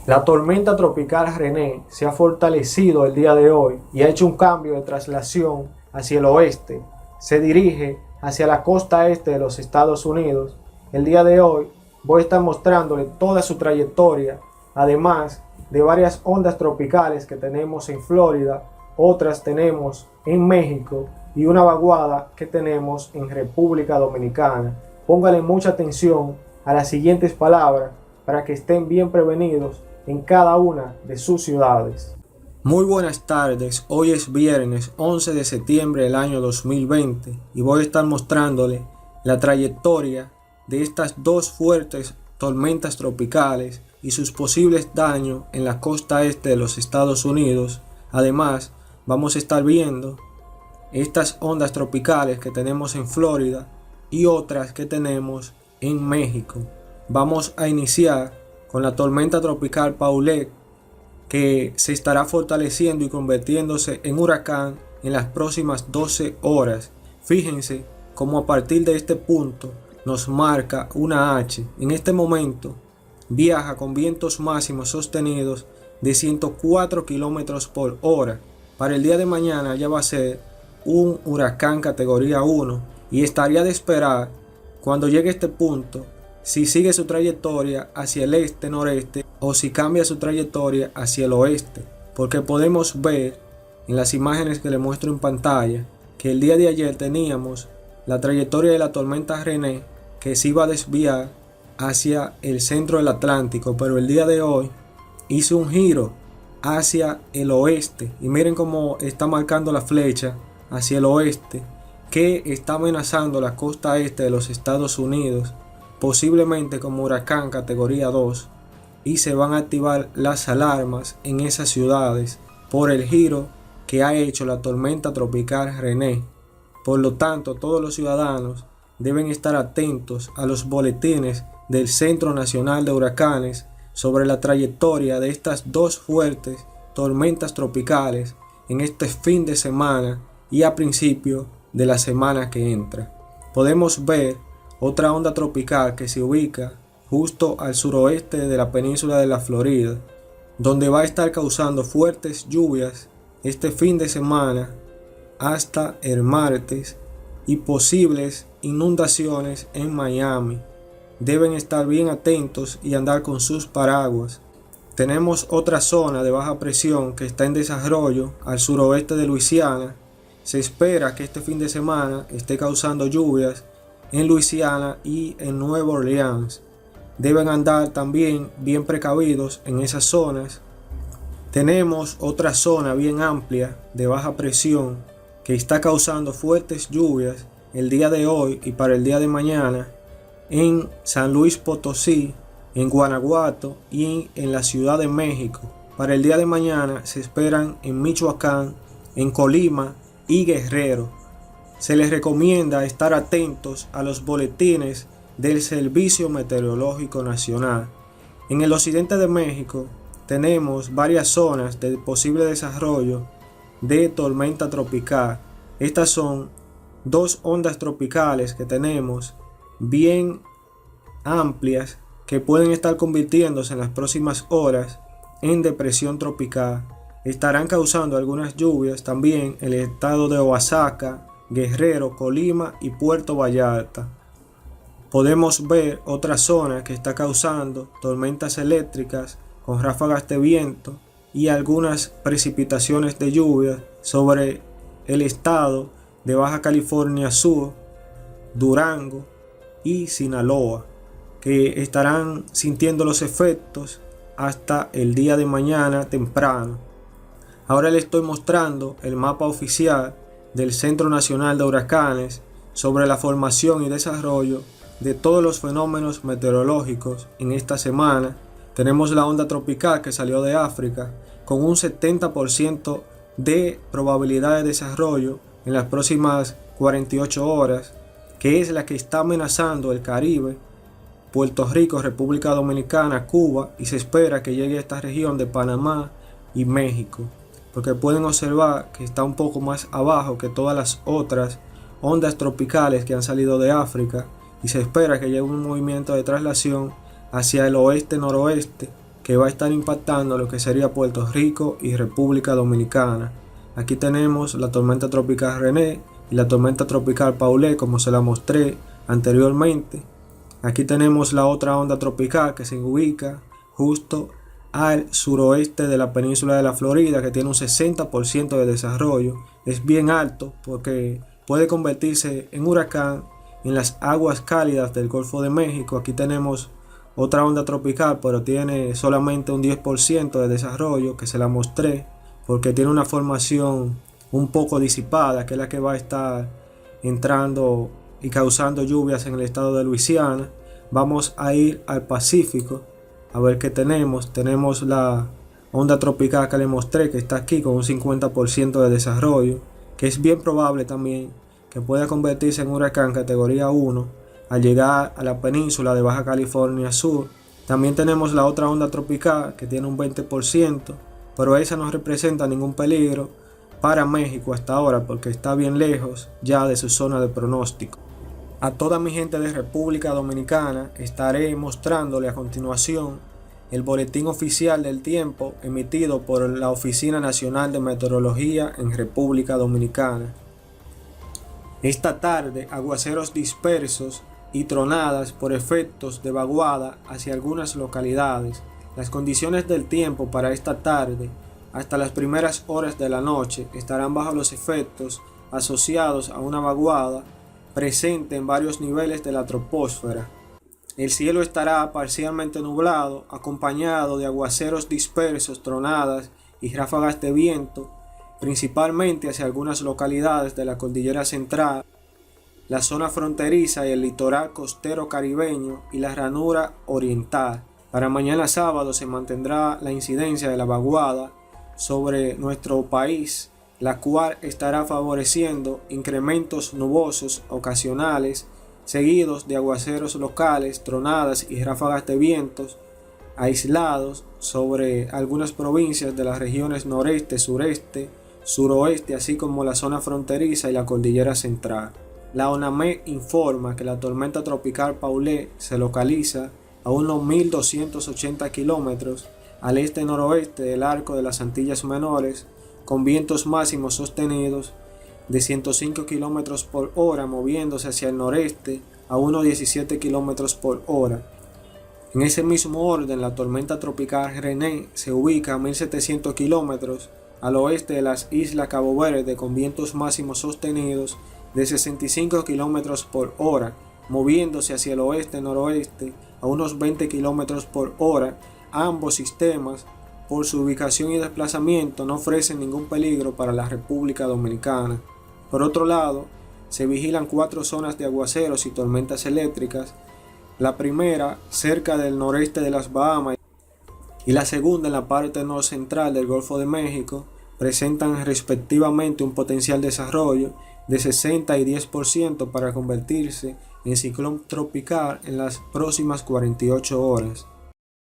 La tormenta tropical René se ha fortalecido el día de hoy y ha hecho un cambio de traslación hacia el oeste. Se dirige hacia la costa este de los Estados Unidos. El día de hoy voy a estar mostrándole toda su trayectoria, además de varias ondas tropicales que tenemos en Florida, otras tenemos en México y una vaguada que tenemos en República Dominicana. Póngale mucha atención a las siguientes palabras para que estén bien prevenidos en cada una de sus ciudades. Muy buenas tardes, hoy es viernes 11 de septiembre del año 2020 y voy a estar mostrándole la trayectoria de estas dos fuertes tormentas tropicales y sus posibles daños en la costa este de los Estados Unidos. Además, vamos a estar viendo estas ondas tropicales que tenemos en Florida y otras que tenemos en México. Vamos a iniciar con la tormenta tropical Paulette, que se estará fortaleciendo y convirtiéndose en huracán en las próximas 12 horas. Fíjense cómo a partir de este punto nos marca una H. En este momento viaja con vientos máximos sostenidos de 104 kilómetros por hora. Para el día de mañana ya va a ser un huracán categoría 1 y estaría de esperar cuando llegue a este punto si sigue su trayectoria hacia el este-noreste o si cambia su trayectoria hacia el oeste, porque podemos ver en las imágenes que le muestro en pantalla que el día de ayer teníamos la trayectoria de la tormenta René que se iba a desviar hacia el centro del Atlántico, pero el día de hoy hizo un giro hacia el oeste y miren cómo está marcando la flecha hacia el oeste, que está amenazando la costa este de los Estados Unidos, posiblemente como huracán categoría 2, y se van a activar las alarmas en esas ciudades por el giro que ha hecho la tormenta tropical René. Por lo tanto, todos los ciudadanos deben estar atentos a los boletines del Centro Nacional de Huracanes sobre la trayectoria de estas dos fuertes tormentas tropicales en este fin de semana y a principio de la semana que entra. Podemos ver otra onda tropical que se ubica justo al suroeste de la península de la Florida, donde va a estar causando fuertes lluvias este fin de semana hasta el martes y posibles inundaciones en Miami. Deben estar bien atentos y andar con sus paraguas. Tenemos otra zona de baja presión que está en desarrollo al suroeste de Luisiana. Se espera que este fin de semana esté causando lluvias en Luisiana y en Nueva Orleans. Deben andar también bien precavidos en esas zonas. Tenemos otra zona bien amplia de baja presión que está causando fuertes lluvias el día de hoy y para el día de mañana en San Luis Potosí, en Guanajuato y en la Ciudad de México. Para el día de mañana se esperan en Michoacán, en Colima y Guerrero. Se les recomienda estar atentos a los boletines del Servicio Meteorológico Nacional. En el occidente de México tenemos varias zonas de posible desarrollo de tormenta tropical. Estas son dos ondas tropicales que tenemos bien amplias que pueden estar convirtiéndose en las próximas horas en depresión tropical. Estarán causando algunas lluvias también en el estado de Oaxaca, Guerrero, Colima y Puerto Vallarta. Podemos ver otra zona que está causando tormentas eléctricas con ráfagas de viento y algunas precipitaciones de lluvia sobre el estado de Baja California Sur, Durango y Sinaloa, que estarán sintiendo los efectos hasta el día de mañana temprano. Ahora les estoy mostrando el mapa oficial del Centro Nacional de Huracanes sobre la formación y desarrollo de todos los fenómenos meteorológicos en esta semana. Tenemos la onda tropical que salió de África con un 70% de probabilidad de desarrollo en las próximas 48 horas, que es la que está amenazando el Caribe, Puerto Rico, República Dominicana, Cuba, y se espera que llegue a esta región de Panamá y México, porque pueden observar que está un poco más abajo que todas las otras ondas tropicales que han salido de África y se espera que llegue un movimiento de traslación hacia el oeste-noroeste que va a estar impactando lo que sería Puerto Rico y República Dominicana. Aquí tenemos la tormenta tropical René y la tormenta tropical Paulette, como se la mostré anteriormente. Aquí tenemos la otra onda tropical que se ubica justo al suroeste de la península de la Florida, que tiene un 60% de desarrollo. Es bien alto porque puede convertirse en huracán en las aguas cálidas del Golfo de México. Aquí tenemos otra onda tropical, pero tiene solamente un 10% de desarrollo, que se la mostré porque tiene una formación un poco disipada, que es la que va a estar entrando y causando lluvias en el estado de Luisiana. Vamos a ir al Pacífico a ver qué tenemos. Tenemos la onda tropical que le mostré, que está aquí con un 50% de desarrollo, que es bien probable también que pueda convertirse en huracán categoría 1 al llegar a la península de Baja California Sur. También tenemos la otra onda tropical que tiene un 20%, pero esa no representa ningún peligro para México hasta ahora porque está bien lejos ya de su zona de pronóstico. A toda mi gente de República Dominicana estaré mostrándole a continuación el boletín oficial del tiempo emitido por la Oficina Nacional de Meteorología en República Dominicana. Esta tarde, aguaceros dispersos y tronadas por efectos de vaguada hacia algunas localidades. Las condiciones del tiempo para esta tarde hasta las primeras horas de la noche estarán bajo los efectos asociados a una vaguada presente en varios niveles de la troposfera. El cielo estará parcialmente nublado, acompañado de aguaceros dispersos, tronadas y ráfagas de viento, principalmente hacia algunas localidades de la cordillera central, la zona fronteriza y el litoral costero caribeño y la ranura oriental. Para mañana sábado se mantendrá la incidencia de la vaguada sobre nuestro país, la cual estará favoreciendo incrementos nubosos ocasionales, seguidos de aguaceros locales, tronadas y ráfagas de vientos aislados sobre algunas provincias de las regiones noreste, sureste, suroeste, así como la zona fronteriza y la cordillera central. La ONAMED informa que la tormenta tropical Paulette se localiza a unos 1.280 kilómetros al este-noroeste del arco de las Antillas Menores, con vientos máximos sostenidos de 105 km por hora, moviéndose hacia el noreste a unos 17 km por hora. En ese mismo orden, la tormenta tropical René se ubica a 1.700 km al oeste de las islas Cabo Verde, con vientos máximos sostenidos de 65 km por hora, moviéndose hacia el oeste-noroeste a unos 20 km por hora. Ambos sistemas, por su ubicación y desplazamiento, no ofrecen ningún peligro para la República Dominicana. Por otro lado, se vigilan 4 zonas de aguaceros y tormentas eléctricas, la primera cerca del noreste de las Bahamas y la segunda en la parte norcentral del Golfo de México. Presentan respectivamente un potencial desarrollo de 60 y 10% para convertirse en ciclón tropical en las próximas 48 horas.